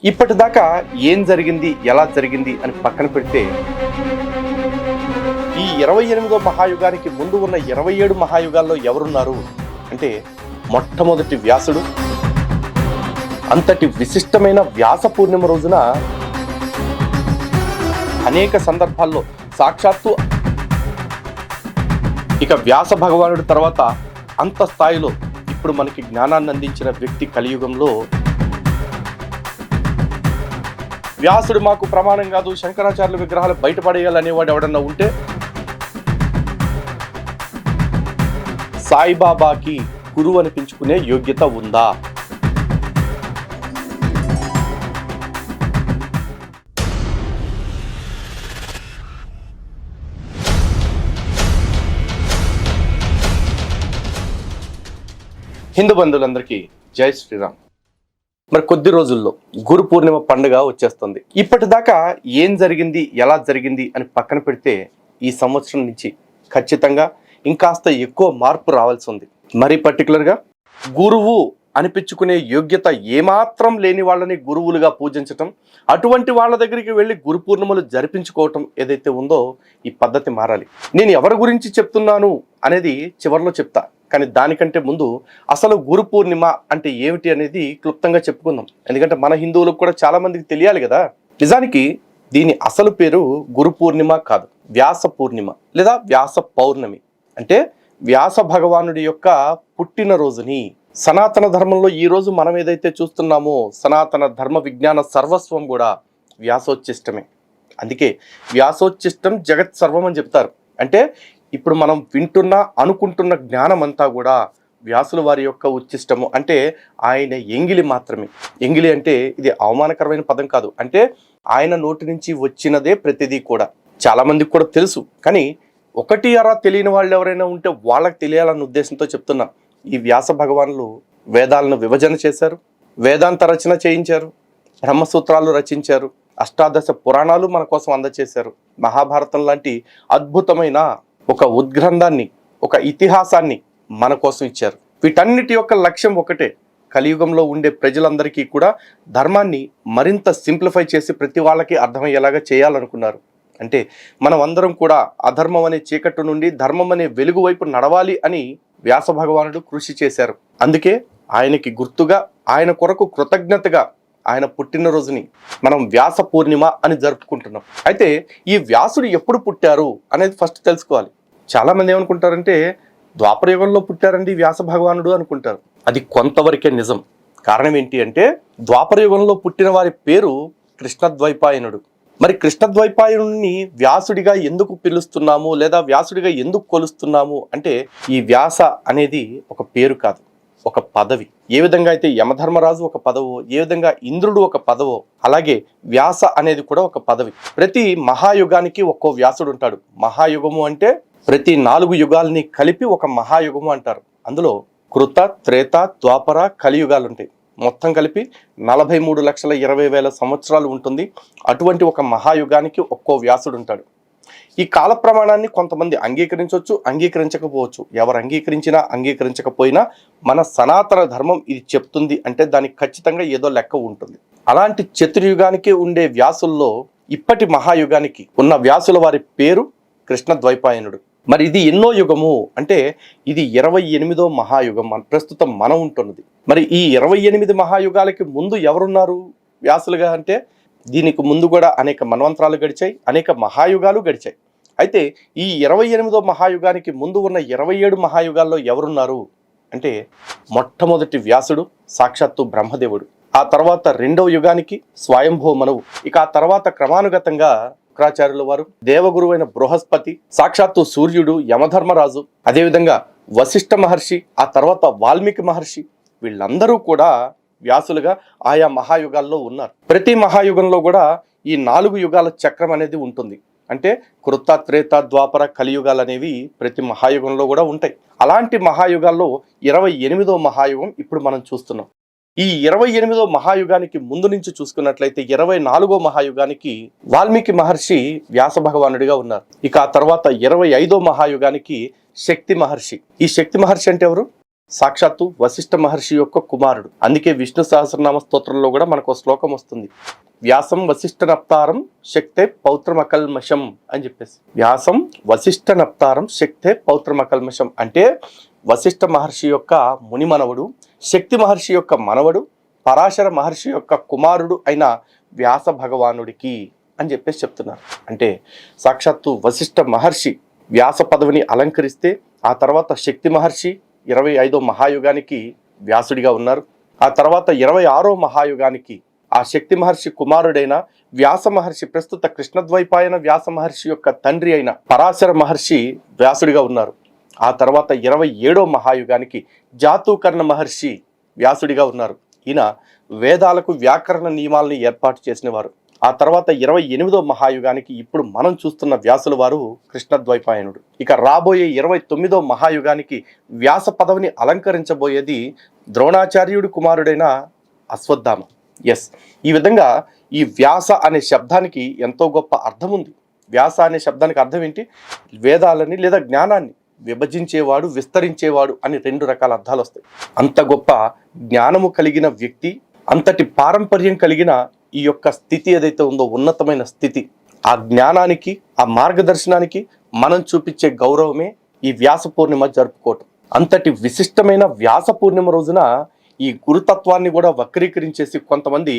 ఇప్పటిదాకా ఏం జరిగింది, ఎలా జరిగింది అని పక్కన పెడితే ఈ 28వ మహాయుగానికి ముందు ఉన్న 27 మహాయుగాల్లో ఎవరున్నారు అంటే మొట్టమొదటి వ్యాసుడు. అంతటి విశిష్టమైన వ్యాస పూర్ణిమ రోజున అనేక సందర్భాల్లో సాక్షాత్తు ఇక వ్యాస భగవానుడి తర్వాత అంత స్థాయిలో ఇప్పుడు మనకి జ్ఞానాన్ని అందించిన వ్యక్తి కలియుగంలో వ్యాసుడు మాకు ప్రమాణం కాదు, శంకరాచార్యుల విగ్రహాలు బయటపడేయాలనేవాడు ఎవడన్నా ఉంటే సాయిబాబాకి గురువు అనిపించుకునే యోగ్యత ఉందా? హిందూ బంధువులందరికీ జై శ్రీరామ్. మరి కొద్ది రోజుల్లో గురు పూర్ణిమ పండుగ వచ్చేస్తుంది. ఇప్పటిదాకా ఏం జరిగింది, ఎలా జరిగింది అని పక్కన పెడితే ఈ సంవత్సరం నుంచి ఖచ్చితంగా ఇంకాస్త ఎక్కువ మార్పు రావాల్సి ఉంది. మరి పర్టికులర్గా గురువు అనిపించుకునే యోగ్యత ఏమాత్రం లేని వాళ్ళని గురువులుగా పూజించటం, అటువంటి వాళ్ళ దగ్గరికి వెళ్ళి గురు పూర్ణిమలు జరిపించుకోవటం ఏదైతే ఉందో ఈ పద్ధతి మారాలి. నేను ఎవరి గురించి చెప్తున్నాను అనేది చివరిలో చెప్తా, కానీ దానికంటే ముందు అసలు గురు పూర్ణిమ అంటే ఏమిటి అనేది క్లుప్తంగా చెప్పుకుందాం. ఎందుకంటే మన హిందువులకు కూడా చాలా మందికి తెలియాలి కదా. నిజానికి దీని అసలు పేరు గురు పూర్ణిమ కాదు, వ్యాస పూర్ణిమ లేదా వ్యాస పౌర్ణమి. అంటే వ్యాస భగవానుడి యొక్క పుట్టినరోజుని సనాతన ధర్మంలో ఈ రోజు మనం ఏదైతే చూస్తున్నామో సనాతన ధర్మ విజ్ఞాన సర్వస్వం కూడా వ్యాసోచ్చిష్టమే. అందుకే వ్యాసోచ్చిష్టం జగత్ సర్వం అని చెప్తారు. అంటే ఇప్పుడు మనం వింటున్న అనుకుంటున్న జ్ఞానం అంతా కూడా వ్యాసుల వారి యొక్క ఉచ్చిష్టము. అంటే ఆయన ఎంగిలి మాత్రమే. ఎంగిలి అంటే ఇది అవమానకరమైన పదం కాదు, అంటే ఆయన నోటి నుంచి వచ్చినదే ప్రతిదీ కూడా. చాలా మందికి కూడా తెలుసు, కానీ ఒకటి అరా తెలియని వాళ్ళు ఎవరైనా ఉంటే వాళ్ళకి తెలియాలన్న ఉద్దేశంతో చెప్తున్నా. ఈ వ్యాస భగవానులు వేదాలను విభజన చేశారు, వేదాంత రచన చేయించారు, బ్రహ్మసూత్రాలు రచించారు, అష్టాదశ పురాణాలు మన కోసం అందచేశారు, మహాభారతం లాంటి అద్భుతమైన ఒక ఉద్గ్రంథాన్ని, ఒక ఇతిహాసాన్ని మన కోసం ఇచ్చారు. వీటన్నిటి యొక్క లక్ష్యం ఒకటే, కలియుగంలో ఉండే ప్రజలందరికీ కూడా ధర్మాన్ని మరింత సింప్లిఫై చేసి ప్రతి వాళ్ళకి అర్థమయ్యేలాగా చేయాలనుకున్నారు. అంటే మనం అందరం కూడా అధర్మం అనే చీకట్టు నుండి ధర్మం అనే వెలుగు వైపు నడవాలి అని వ్యాస భగవానుడు కృషి చేశారు. అందుకే ఆయనకి గుర్తుగా, ఆయన కొరకు కృతజ్ఞతగా ఆయన పుట్టినరోజుని మనం వ్యాస పూర్ణిమ అని జరుపుకుంటున్నాం. అయితే ఈ వ్యాసుడు ఎప్పుడు పుట్టారు అనేది ఫస్ట్ తెలుసుకోవాలి. చాలా మంది ఏమనుకుంటారంటే ద్వాపర యుగంలో పుట్టారండి వ్యాస భగవానుడు అనుకుంటారు. అది కొంతవరకే నిజం. కారణం ఏంటి అంటే ద్వాపర యుగంలో పుట్టిన వారి పేరు కృష్ణద్వైపాయనుడు. మరి కృష్ణద్వైపాయనుడిని వ్యాసుడిగా ఎందుకు పిలుస్తున్నాము లేదా వ్యాసుడిగా ఎందుకు కొలుస్తున్నాము అంటే ఈ వ్యాస అనేది ఒక పేరు కాదు, ఒక పదవి. ఏ విధంగా అయితే యమధర్మరాజు ఒక పదవో, ఏ విధంగా ఇంద్రుడు ఒక పదవో, అలాగే వ్యాస అనేది కూడా ఒక పదవి. ప్రతి మహాయుగానికి ఒక్కో వ్యాసుడు ఉంటాడు. మహాయుగము అంటే ప్రతి 4 యుగాల్ని కలిపి ఒక మహాయుగము అంటారు. అందులో కృత, త్రేత, ద్వాపర, కలియుగాలు ఉంటాయి. మొత్తం కలిపి 43,20,000 సంవత్సరాలు ఉంటుంది. అటువంటి ఒక మహాయుగానికి ఒక్కో వ్యాసుడు ఉంటాడు. ఈ కాల ప్రమాణాన్ని కొంతమంది అంగీకరించవచ్చు, అంగీకరించకపోవచ్చు. ఎవరు అంగీకరించినా అంగీకరించకపోయినా మన సనాతన ధర్మం ఇది చెప్తుంది అంటే దానికి ఖచ్చితంగా ఏదో లెక్క ఉంటుంది. అలాంటి చతుర్యుగానికి ఉండే వ్యాసుల్లో ఇప్పటి మహాయుగానికి ఉన్న వ్యాసుల వారి పేరు కృష్ణద్వైపాయనుడు. మరి ఇది ఎన్నో యుగము అంటే ఇది 28వ మహాయుగం ప్రస్తుతం మనం ఉంటున్నది. మరి ఈ 28 మహాయుగాలకి ముందు ఎవరున్నారు వ్యాసులుగా అంటే దీనికి ముందు కూడా అనేక మన్వంతరాలు గడిచాయి, అనేక మహాయుగాలు గడిచాయి. అయితే ఈ 28వ మహాయుగానికి ముందు ఉన్న 27 మహాయుగాల్లో ఎవరున్నారు అంటే మొట్టమొదటి వ్యాసుడు సాక్షాత్తు బ్రహ్మదేవుడు. ఆ తర్వాత 2వ యుగానికి స్వయంభూ మనువు. ఇక ఆ తర్వాత క్రమానుగతంగా శుక్రాచార్యుల వారు, దేవగురువైన బృహస్పతి, సాక్షాత్తు సూర్యుడు, యమధర్మరాజు, అదేవిధంగా వశిష్ఠ మహర్షి, ఆ తర్వాత వాల్మీకి మహర్షి, వీళ్ళందరూ కూడా వ్యాసులుగా ఆయా మహాయుగాల్లో ఉన్నారు. ప్రతి మహాయుగంలో కూడా ఈ 4 యుగాల చక్రం అనేది ఉంటుంది. అంటే కృత, త్రేత, ద్వాపర, కలియుగాలు అనేవి ప్రతి మహాయుగంలో కూడా ఉంటాయి. అలాంటి మహాయుగాల్లో 28వ మహాయుగం ఇప్పుడు మనం చూస్తున్నాం. ఈ 28వ మహాయుగానికి ముందు నుంచి చూసుకున్నట్లయితే 24వ మహాయుగానికి వాల్మీకి మహర్షి వ్యాస భగవానుడిగా ఉన్నారు. ఇక ఆ తర్వాత 25వ మహాయుగానికి శక్తి మహర్షి. ఈ శక్తి మహర్షి అంటే ఎవరు? సాక్షాత్తు వశిష్ఠ మహర్షి యొక్క కుమారుడు. అందుకే విష్ణు సహస్రనామ స్తోత్రంలో కూడా మనకు ఒక శ్లోకం వస్తుంది, వ్యాసం వశిష్ఠ నప్తారం శక్తే పౌత్రమకల్మషం అని చెప్పేసి. వ్యాసం వశిష్ఠ నప్తారం శక్తే పౌత్రమకల్మషం అంటే వశిష్ఠ మహర్షి యొక్క ముని మనవడు, శక్తి మహర్షి యొక్క మనవడు, పరాశర మహర్షి యొక్క కుమారుడు అయిన వ్యాస భగవానుడికి అని చెప్పేసి చెప్తున్నారు. అంటే సాక్షాత్తు వశిష్ఠ మహర్షి వ్యాస పదవిని అలంకరిస్తే ఆ తర్వాత శక్తి మహర్షి 25వ మహాయుగానికి వ్యాసుడిగా ఉన్నారు. ఆ తర్వాత 26వ మహాయుగానికి ఆ శక్తి మహర్షి కుమారుడైన వ్యాస మహర్షి, ప్రస్తుత కృష్ణద్వైపాయన వ్యాస మహర్షి యొక్క తండ్రి అయిన పరాశర మహర్షి వ్యాసుడిగా ఉన్నారు. ఆ తర్వాత 27వ మహాయుగానికి జాతూకర్ణ మహర్షి వ్యాసుడిగా ఉన్నారు. ఈయన వేదాలకు వ్యాకరణ నియమాలని ఏర్పాటు చేసిన వారు. ఆ తర్వాత 28వ మహాయుగానికి ఇప్పుడు మనం చూస్తున్న వ్యాసుల వారు కృష్ణద్వైపాయనుడు. ఇక రాబోయే 29వ మహాయుగానికి వ్యాస పదవిని అలంకరించబోయేది ద్రోణాచార్యుడి కుమారుడైన అశ్వత్థామ. ఈ విధంగా ఈ వ్యాస అనే శబ్దానికి ఎంతో గొప్ప అర్థం ఉంది. వ్యాస అనే శబ్దానికి అర్థం ఏంటి? వేదాలని లేదా జ్ఞానాన్ని విభజించేవాడు, విస్తరించేవాడు అని 2 రకాల అర్థాలు వస్తాయి. అంత గొప్ప జ్ఞానము కలిగిన వ్యక్తి, అంతటి పారంపర్యం కలిగిన ఈ యొక్క స్థితి ఏదైతే ఉందో, ఉన్నతమైన స్థితి, ఆ జ్ఞానానికి, ఆ మార్గదర్శనానికి మనం చూపించే గౌరవమే ఈ వ్యాస పూర్ణిమ జరుపుకోవటం. అంతటి విశిష్టమైన వ్యాస పూర్ణిమ రోజున ఈ గురుతత్వాన్ని కూడా వక్రీకరించేసి కొంతమంది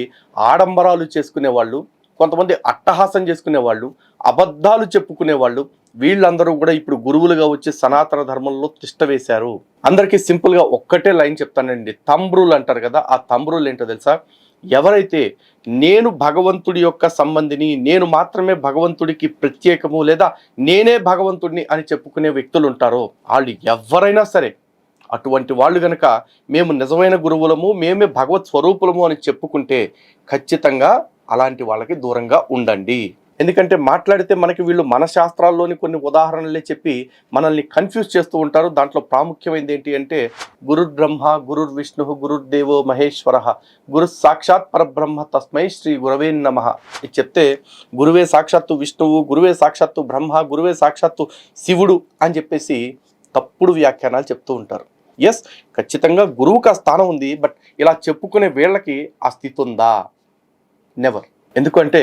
ఆడంబరాలు చేసుకునే వాళ్ళు, కొంతమంది అట్టహాసం చేసుకునే వాళ్ళు, అబద్ధాలు చెప్పుకునే వాళ్ళు, వీళ్ళందరూ కూడా ఇప్పుడు గురువులుగా వచ్చి సనాతన ధర్మంలో తిష్ట వేశారు. అందరికీ సింపుల్గా ఒక్కటే లైన్ చెప్తానండి. తంబ్రులు అంటారు కదా, ఆ తంబ్రులు ఏంటో తెలుసా? ఎవరైతే నేను భగవంతుడి యొక్క సంబంధిని, నేను మాత్రమే భగవంతుడికి ప్రత్యేకము, లేదా నేనే భగవంతుడిని అని చెప్పుకునే వ్యక్తులు ఉంటారో వాళ్ళు ఎవరైనా సరే, అటువంటి వాళ్ళు గనక మేము నిజమైన గురువులము, మేమే భగవత్ స్వరూపులము అని చెప్పుకుంటే ఖచ్చితంగా అలాంటి వాళ్ళకి దూరంగా ఉండండి. ఎందుకంటే మాట్లాడితే మనకి వీళ్ళు మన శాస్త్రాల్లోని కొన్ని ఉదాహరణలే చెప్పి మనల్ని కన్ఫ్యూజ్ చేస్తూ ఉంటారు. దాంట్లో ప్రాముఖ్యమైనది ఏంటి అంటే గురుర్ బ్రహ్మ గురుర్ విష్ణు గురుర్దేవో మహేశ్వర గురు సాక్షాత్ పరబ్రహ్మ తస్మై శ్రీ గురవే నమః. ఇది చెప్తే గురువే సాక్షాత్తు విష్ణువు, గురువే సాక్షాత్తు బ్రహ్మ, గురువే సాక్షాత్తు శివుడు అని చెప్పేసి తప్పుడు వ్యాఖ్యానాలు చెప్తూ ఉంటారు. ఖచ్చితంగా గురువుకి ఆ స్థానం ఉంది. బట్ ఇలా చెప్పుకునే వీళ్ళకి ఆ స్థితి ఉందా? నెవర్. ఎందుకంటే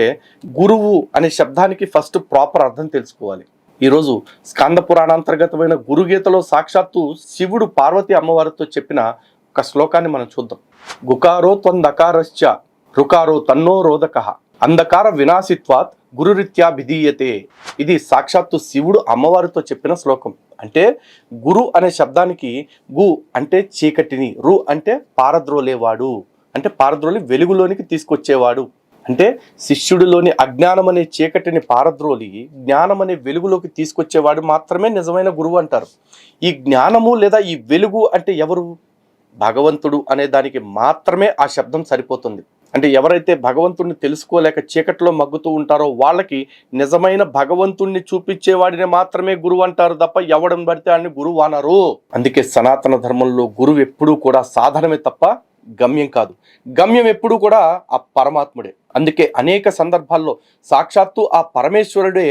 గురువు అనే శబ్దానికి ఫస్ట్ ప్రాపర్ అర్థం తెలుసుకోవాలి. ఈరోజు స్కంద పురాణాంతర్గతమైన గురుగీతలో సాక్షాత్తు శివుడు పార్వతి అమ్మవారితో చెప్పిన ఒక శ్లోకాన్ని మనం చూద్దాం. గుకారో త్వందకారశ్చ రుకారో తన్నో రోదకః అంధకార వినాశిత్వాత్ గురురీత్యా భిధీయతే. ఇది సాక్షాత్తు శివుడు అమ్మవారితో చెప్పిన శ్లోకం. అంటే గురు అనే శబ్దానికి గు అంటే చీకటిని, రు అంటే పారద్రోలేవాడు, అంటే పారద్రోలి వెలుగులోనికి తీసుకొచ్చేవాడు. అంటే శిష్యుడిలోని అజ్ఞానం అనే చీకటిని పారద్రోలి జ్ఞానం అనే వెలుగులోకి తీసుకొచ్చేవాడు మాత్రమే నిజమైన గురువు అంటారు. ఈ జ్ఞానము లేదా ఈ వెలుగు అంటే ఎవరు? భగవంతుడు అనే దానికి మాత్రమే ఆ శబ్దం సరిపోతుంది. అంటే ఎవరైతే భగవంతుడిని తెలుసుకోలేక చీకట్లో మగ్గుతూ ఉంటారో వాళ్ళకి నిజమైన భగవంతుణ్ణి చూపించేవాడిని మాత్రమే గురువు అంటారు తప్ప ఎవడం పడితే అని గురువు అనరు. అందుకే సనాతన ధర్మంలో గురువు ఎప్పుడూ కూడా సాధనమే తప్ప గమ్యం కాదు. గమ్యం ఎప్పుడూ కూడా ఆ పరమాత్ముడే. అందుకే అనేక సందర్భాల్లో సాక్షాత్తు ఆ పరమేశ్వరుడే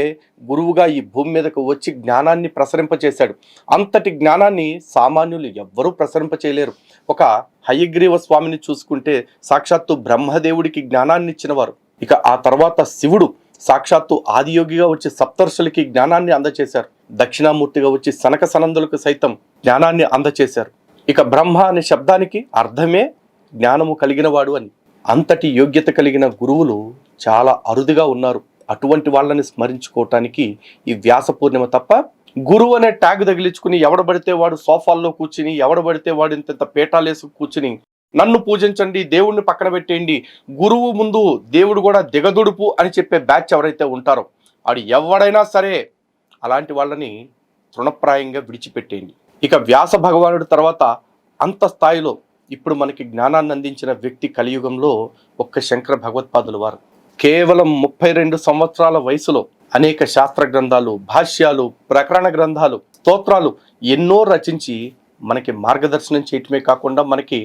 గురువుగా ఈ భూమి మీదకు వచ్చి జ్ఞానాన్ని ప్రసరింపచేశాడు. అంతటి జ్ఞానాన్ని సామాన్యులు ఎవ్వరూ ప్రసరింపచేయలేరు. ఒక హయగ్రీవ స్వామిని చూసుకుంటే సాక్షాత్తు బ్రహ్మదేవుడికి జ్ఞానాన్ని ఇచ్చినవారు. ఇక ఆ తర్వాత శివుడు సాక్షాత్తు ఆదియోగిగా వచ్చి సప్తర్షులకి జ్ఞానాన్ని అందచేశారు. దక్షిణామూర్తిగా వచ్చి సనక సనందులకు సైతం జ్ఞానాన్ని అందచేశారు. ఇక బ్రహ్మ అనే శబ్దానికి అర్థమే జ్ఞానము కలిగిన వాడు అని. అంతటి యోగ్యత కలిగిన గురువులు చాలా అరుదుగా ఉన్నారు. అటువంటి వాళ్ళని స్మరించుకోవటానికి ఈ వ్యాస పూర్ణిమ తప్ప గురువు అనే ట్యాగ్ తగిలించుకుని ఎవడబడితే వాడు సోఫాల్లో కూర్చుని, ఎవడబడితే వాడు ఇంత పీఠాలేసు కూర్చుని నన్ను పూజించండి, దేవుణ్ణి పక్కన పెట్టేయండి, గురువు ముందు దేవుడు కూడా దిగదుడుపు అని చెప్పే బ్యాచ్ ఎవరైతే ఉంటారో వాడు ఎవడైనా సరే అలాంటి వాళ్ళని తృణప్రాయంగా విడిచిపెట్టేయండి. ఇక వ్యాస భగవానుడి తర్వాత అంత స్థాయిలో ఇప్పుడు మనకి జ్ఞానాన్ని అందించిన వ్యక్తి కలియుగంలో ఒక్క శంకర భగవత్పాదుల వారు. కేవలం 32 సంవత్సరాల వయసులో అనేక శాస్త్ర గ్రంథాలు, భాష్యాలు, ప్రకరణ గ్రంథాలు, స్తోత్రాలు ఎన్నో రచించి మనకి మార్గదర్శనం చేయటమే కాకుండా మనకి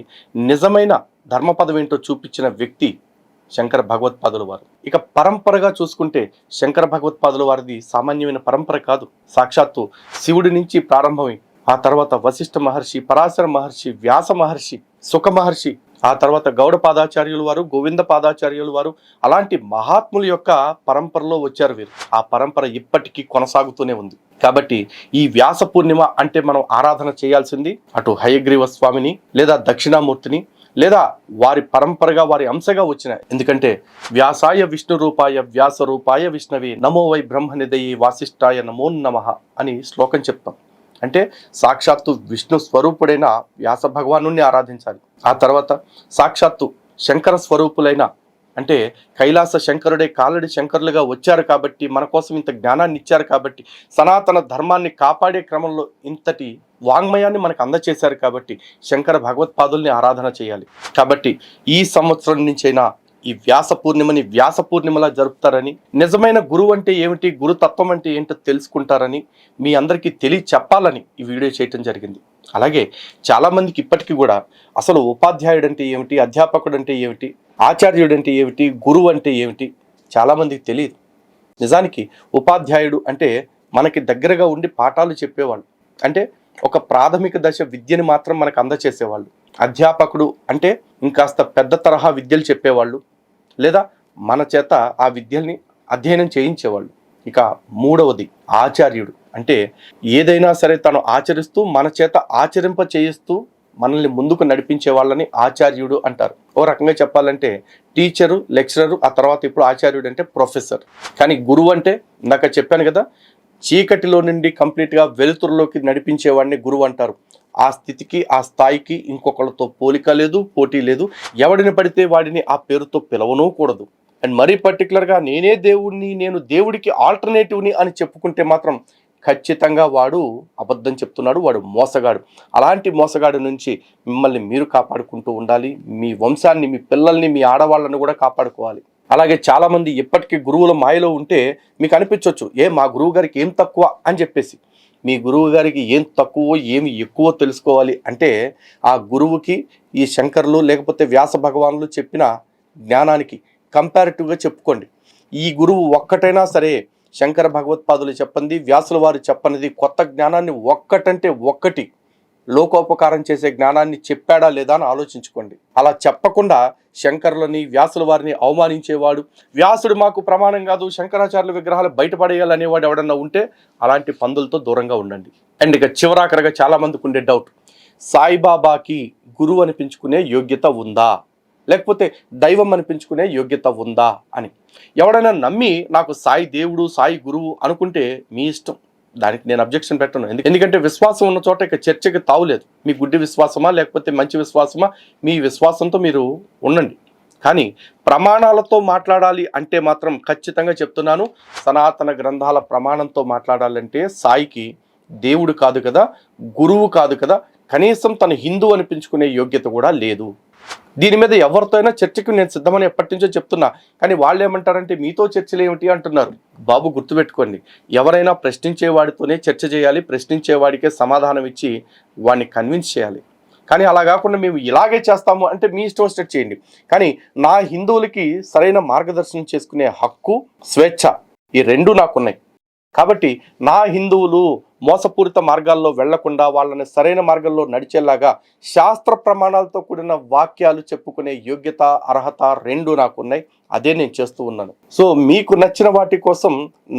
నిజమైన ధర్మపదం ఏంటో చూపించిన వ్యక్తి శంకర భగవత్పాదుల వారు. ఇక పరంపరగా చూసుకుంటే శంకర భగవత్పాదుల వారిది సామాన్యమైన పరంపర కాదు. సాక్షాత్తు శివుడి నుంచి ప్రారంభమై ఆ తర్వాత వశిష్ఠ మహర్షి, పరాశర మహర్షి, వ్యాస మహర్షి, సుఖ మహర్షి, ఆ తర్వాత గౌడ పాదాచార్యులు వారు, గోవింద పాదాచార్యులు వారు, అలాంటి మహాత్ముల యొక్క పరంపరలో వచ్చారు వీరు. ఆ పరంపర ఇప్పటికీ కొనసాగుతూనే ఉంది. కాబట్టి ఈ వ్యాస పూర్ణిమ అంటే మనం ఆరాధన చేయాల్సింది అటు హయగ్రీవ స్వామిని, లేదా దక్షిణామూర్తిని, లేదా వారి పరంపరగా వారి అంశగా వచ్చిన. ఎందుకంటే వ్యాసాయ విష్ణు రూపాయ వ్యాస రూపాయ విష్ణవే నమో వై బ్రహ్మనిదయే వాసిష్ఠాయ నమో నమః అని శ్లోకం చెప్తాం. అంటే సాక్షాత్తు విష్ణు స్వరూపుడైన వ్యాస భగవాను ఆరాధించాలి. ఆ తర్వాత సాక్షాత్తు శంకర స్వరూపులైన, అంటే కైలాస శంకరుడే కాలడి శంకరులుగా వచ్చారు కాబట్టి, మన కోసం ఇంత జ్ఞానాన్ని ఇచ్చారు కాబట్టి, సనాతన ధర్మాన్ని కాపాడే క్రమంలో ఇంతటి వాంగ్మయాన్ని మనకు అందచేశారు కాబట్టి శంకర భగవత్పాదుల్ని ఆరాధన చేయాలి. కాబట్టి ఈ సంవత్సరం నుంచైనా ఈ వ్యాస పూర్ణిమని వ్యాస పూర్ణిమలా జరుపుతారని, నిజమైన గురువు అంటే ఏమిటి, గురుతత్వం అంటే ఏంటో తెలుసుకుంటారని మీ అందరికీ చెప్పాలని ఈ వీడియో చేయటం జరిగింది. అలాగే చాలామందికి ఇప్పటికీ కూడా అసలు ఉపాధ్యాయుడు అంటే ఏమిటి, అధ్యాపకుడు అంటే ఏమిటి, ఆచార్యుడు అంటే ఏమిటి, గురువు అంటే ఏమిటి చాలామందికి తెలియదు. నిజానికి ఉపాధ్యాయుడు అంటే మనకి దగ్గరగా ఉండి పాఠాలు చెప్పేవాళ్ళు, అంటే ఒక ప్రాథమిక దశ విద్యని మాత్రం మనకు అందచేసేవాళ్ళు. అధ్యాపకుడు అంటే ఇంకాస్త పెద్ద తరహా విద్యలు చెప్పేవాళ్ళు, లేదా మన చేత ఆ విద్యల్ని అధ్యయనం చేయించేవాళ్ళు. ఇక మూడవది ఆచార్యుడు, అంటే ఏదైనా సరే తను ఆచరిస్తూ మన చేత ఆచరింప చేయిస్తూ మనల్ని ముందుకు నడిపించే వాళ్ళని ఆచార్యుడు అంటారు. ఓ రకంగా చెప్పాలంటే టీచరు, లెక్చరరు, ఆ తర్వాత ఇప్పుడు ఆచార్యుడు అంటే ప్రొఫెసర్. కానీ గురువు అంటే ఇందాక చెప్పాను కదా, చీకటిలో నుండి కంప్లీట్గా వెలుతురులోకి నడిపించేవాడిని గురువు అంటారు. ఆ స్థితికి, ఆ స్థాయికి ఇంకొకళ్ళతో పోలిక లేదు, పోటీ లేదు. ఎవడిని పడితే వాడిని ఆ పేరుతో పిలవనూ కూడదు. అండ్ మరీ పర్టికులర్గా నేనే దేవుడిని, నేను దేవుడికి ఆల్టర్నేటివ్ని అని చెప్పుకుంటే మాత్రం ఖచ్చితంగా వాడు అబద్ధం చెప్తున్నాడు, వాడు మోసగాడు. అలాంటి మోసగాడు నుంచి మిమ్మల్ని మీరు కాపాడుకుంటూ ఉండాలి. మీ వంశాన్ని, మీ పిల్లల్ని, మీ ఆడవాళ్ళను కూడా కాపాడుకోవాలి. అలాగే చాలామంది ఇప్పటికీ గురువుల మాయలో ఉంటే మీకు అనిపించవచ్చు, మా గురువు గారికి ఏం తక్కువ అని చెప్పేసి. మీ గురువు గారికి ఏం తక్కువ ఏమి ఎక్కువ తెలుసుకోవాలి అంటే ఆ గురువుకి ఈ శంకరులు లేకపోతే వ్యాస భగవానులు చెప్పిన జ్ఞానానికి కంపారిటివ్గా చెప్పుకోండి. ఈ గురువు ఒక్కటైనా సరే శంకర భగవత్పాదులు చెప్పండి, వ్యాసుల వారు చెప్పనిది కొత్త జ్ఞానాన్ని ఒక్కటంటే ఒక్కటి లోకోపకారం చేసే జ్ఞానాన్ని చెప్పాడా లేదా అని ఆలోచించుకోండి. అలా చెప్పకుండా శంకరులని, వ్యాసుల వారిని అవమానించేవాడు, వ్యాసుడు మాకు ప్రమాణం కాదు, శంకరాచార్యుల విగ్రహాలు బయటపడేయాలనేవాడు ఎవడన్నా ఉంటే అలాంటి పందులతో దూరంగా ఉండండి. అండ్ ఇక చివరాఖరగా చాలా మందికి ఉండే డౌట్, సాయిబాబాకి గురువు అనిపించుకునే యోగ్యత ఉందా, లేకపోతే దైవం అనిపించుకునే యోగ్యత ఉందా అని. ఎవడైనా నమ్మి నాకు సాయి దేవుడు, సాయి గురువు అనుకుంటే మీ ఇష్టం, దానికి నేను అబ్జెక్షన్ పెట్టను. ఎందుకంటే విశ్వాసం ఉన్న చోట ఇక చర్చకి తావులేదు. మీ గుడ్డి విశ్వాసమా లేకపోతే మంచి విశ్వాసమా, మీ విశ్వాసంతో మీరు ఉండండి. కానీ ప్రమాణాలతో మాట్లాడాలి అంటే మాత్రం ఖచ్చితంగా చెప్తున్నాను, సనాతన గ్రంథాల ప్రమాణంతో మాట్లాడాలంటే సాయికి దేవుడు కాదు కదా, గురువు కాదు కదా, కనీసం తను హిందూ అనిపించుకునే యోగ్యత కూడా లేదు. దీని మీద ఎవరితో అయినా చర్చకు నేను సిద్ధమని ఎప్పటి నుంచో చెప్తున్నా, కానీ వాళ్ళు ఏమంటారంటే మీతో చర్చలు ఏమిటి అంటున్నారు. బాబు గుర్తుపెట్టుకోండి, ఎవరైనా ప్రశ్నించేవాడితోనే చర్చ చేయాలి, ప్రశ్నించేవాడికే సమాధానం ఇచ్చి వాడిని కన్విన్స్ చేయాలి. కానీ అలా కాకుండా మేము ఇలాగే చేస్తాము అంటే మీ ఇష్టం వచ్చినట్టు చేయండి. కానీ నా హిందువులకి సరైన మార్గదర్శనం చేసుకునే హక్కు, స్వేచ్ఛ ఈ రెండూ నాకున్నాయి. కాబట్టి నా హిందువులు మోసపూరిత మార్గాల్లో వెళ్లకుండా వాళ్ళని సరైన మార్గంలో నడిచేలాగా శాస్త్ర ప్రమాణాలతో కూడిన వాక్యాలు చెప్పుకునే యోగ్యత, అర్హత రెండూ నాకున్నాయి. అదే నేను చేస్తూ ఉన్నాను. సో మీకు నచ్చిన వాటి కోసం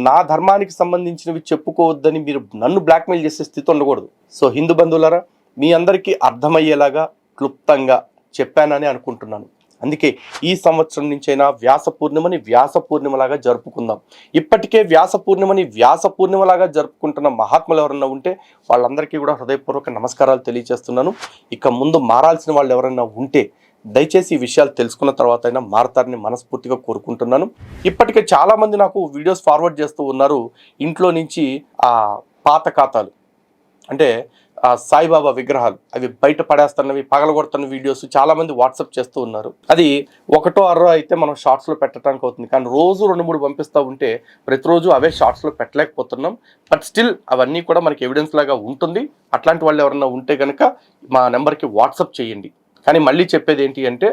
నా ధర్మానికి సంబంధించినవి చెప్పుకోవద్దని మీరు నన్ను బ్లాక్మెయిల్ చేసే స్థితి ఉండకూడదు. సో హిందూ బంధువులారా, మీ అందరికీ అర్థమయ్యేలాగా క్లుప్తంగా చెప్పానని అనుకుంటున్నాను. అందుకే ఈ సంవత్సరం నుంచైనా వ్యాస పూర్ణిమని వ్యాస పూర్ణిమలాగా జరుపుకుందాం. ఇప్పటికే వ్యాస పూర్ణిమని వ్యాస పూర్ణిమలాగా జరుపుకుంటున్న మహాత్ములు ఎవరన్నా ఉంటే వాళ్ళందరికీ కూడా హృదయపూర్వక నమస్కారాలు తెలియజేస్తున్నాను. ఇక ముందు మారాల్సిన వాళ్ళు ఎవరైనా ఉంటే దయచేసి ఈ విషయాలు తెలుసుకున్న తర్వాత అయినా మారతారని మనస్ఫూర్తిగా కోరుకుంటున్నాను. ఇప్పటికే చాలామంది నాకు వీడియోస్ ఫార్వర్డ్ చేస్తూ ఉన్నారు. ఇంట్లో నుంచి పాత ఖాతాలు, అంటే సాయిబాబా విగ్రహాలు అవి బయట పడేస్తున్నవి, పగలగొడుతున్న వీడియోస్ చాలామంది వాట్సాప్ చేస్తూ ఉన్నారు. అది ఒకటో అరో అయితే మనం షార్ట్స్లో పెట్టడానికి అవుతుంది, కానీ రోజు 2-3 పంపిస్తూ ఉంటే ప్రతిరోజు అవే షార్ట్స్లో పెట్టలేకపోతున్నాం. బట్ స్టిల్ అవన్నీ కూడా మనకి ఎవిడెన్స్ లాగా ఉంటుంది. అట్లాంటి వాళ్ళు ఎవరన్నా ఉంటే కనుక మా నెంబర్కి వాట్సాప్ చేయండి. కానీ మళ్ళీ చెప్పేది ఏంటి అంటే,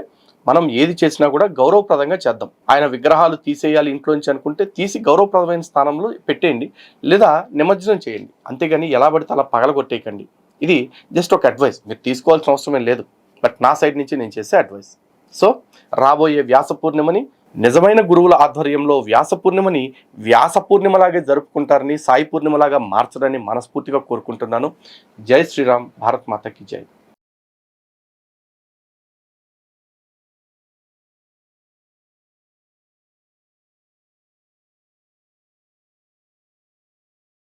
మనం ఏది చేసినా కూడా గౌరవప్రదంగా చేద్దాం. ఆయన విగ్రహాలు తీసేయాలి ఇంట్లోంచి అనుకుంటే తీసి గౌరవప్రదమైన స్థానంలో పెట్టేయండి, లేదా నిమజ్జనం చేయండి. అంతేగాని ఎలా పడితే అలా పగలగొట్టేయకండి. ఇది జస్ట్ ఒక అడ్వైస్, మీరు తీసుకోవాల్సిన అవసరం ఏం లేదు, బట్ నా సైడ్ నుంచి నేను చేసే అడ్వైస్. సో రాబోయే వ్యాస పూర్ణిమని నిజమైన గురువుల ఆధ్వర్యంలో వ్యాస పూర్ణిమని వ్యాస పూర్ణిమలాగే జరుపుకుంటారని, సాయి పూర్ణిమలాగా మార్చడాన్ని మనస్ఫూర్తిగా కోరుకుంటున్నాను. జై శ్రీరామ్, భారత్ మాతకి జై.